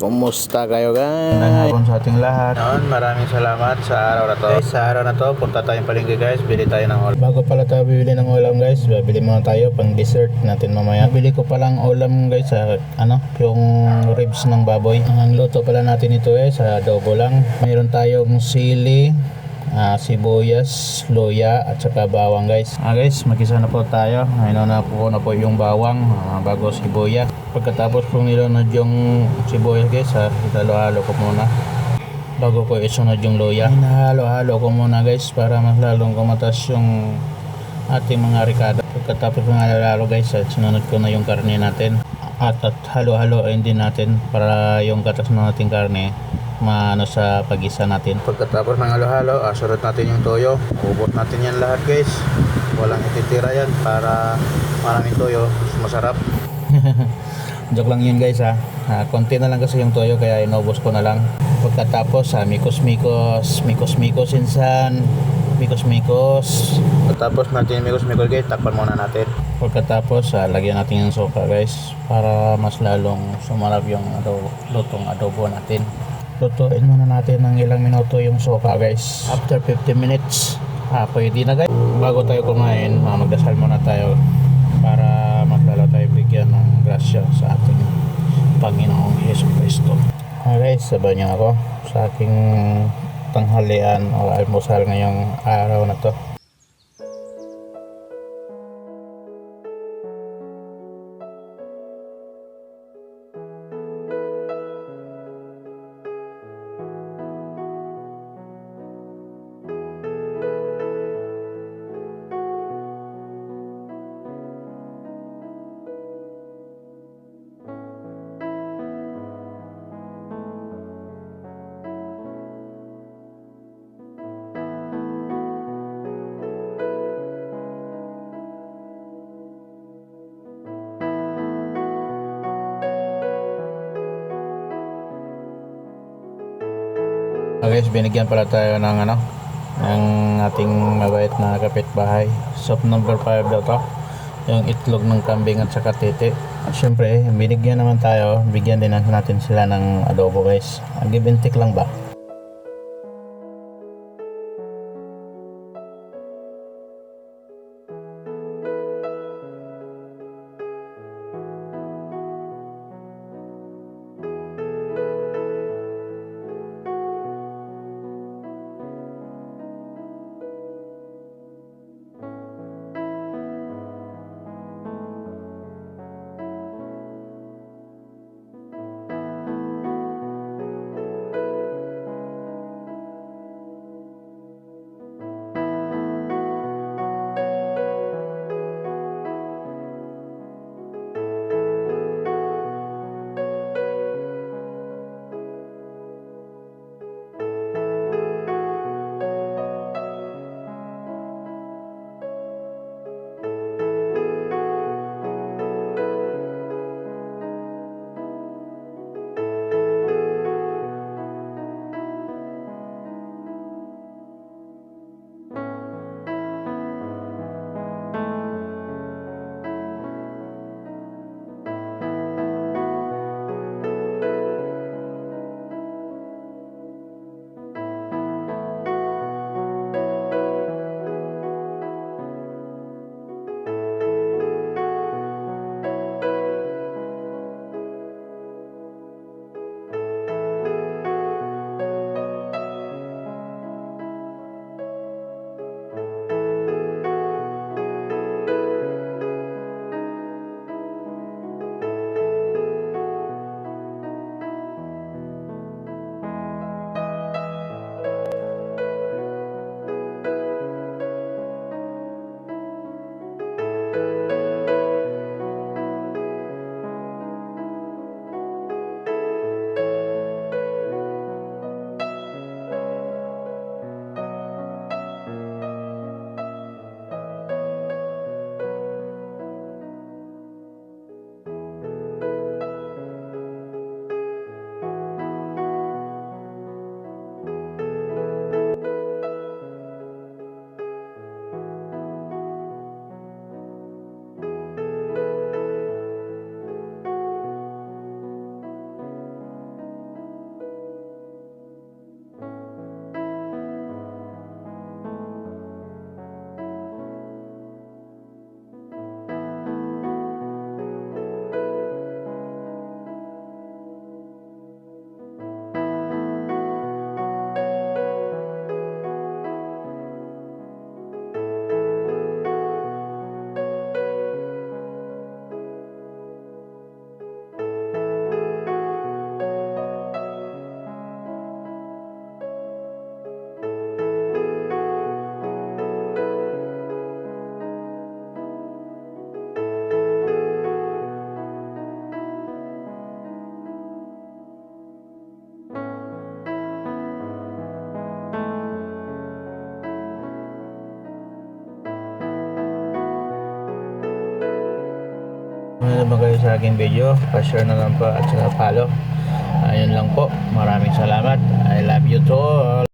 Kumusta kayo guys? Hapon sa ating lahat. Noon, maraming salamat sa araw na to. Guys, sa araw na to, punta tayong palengke guys. Bili tayo ng ulam. Bago pala tayo bibili ng ulam guys, bibili muna tayo pang dessert natin mamaya. Bili ko palang ulam guys sa yung ribs ng baboy. Ang luto pala natin ito sa adobo lang. Mayroon tayong sili, sibuyas, luya at saka bawang guys. Guys, magisa na po tayo. Ngayon na po yung bawang bago sibuyas. Pagkatapos kong nilunod yung sibuyas guys, halo-halo ko muna bago ko isunod yung luya. Hinahalo-halo ko muna guys para mas lalong kumatas yung ating mga ricada. Pagkatapos ng halo-halo guys, sinunod ko na yung karne natin at halo-haloin din natin para yung katas ng ating karne maano sa pag-isa natin. Pagkatapos ng halo-halo, sunod natin yung toyo. Ubot natin yan lahat guys. Walang ititira yan para maraming toyo. Masarap. Joke lang yun guys konti na lang kasi yung toyo kaya inubos ko na lang. Pagkatapos mikos-mikos insan, mikos-mikos. Pagkatapos natin yung mikos-mikos guys, takpan muna natin. Pagkatapos lagyan natin yung soka guys para mas lalong sumarap yung lutong adobo natin. Lutuin muna natin ng ilang minuto yung soka guys. After 15 minutes pwede na guys. Bago tayo kumain, magdasal muna tayo para mas lalo tayo bigyan ng grasya sa ating Panginoong Hesus Kristo. Guys, sabayan niyo ako sa aking tanghalian o almusal ngayong araw na to. Guys, binigyan pala tayo ng ng ating mabait na kapitbahay. Soup number 5 daw to. Yung itlog ng kambing at saka titi. Siyempre, binigyan naman tayo. Bigyan din natin sila ng adobo guys. Give and take lang ba? nanonood naman kayo sa aking video, pa-share na lang po at saka follow. Ayun lang po. Maraming salamat. I love you to all.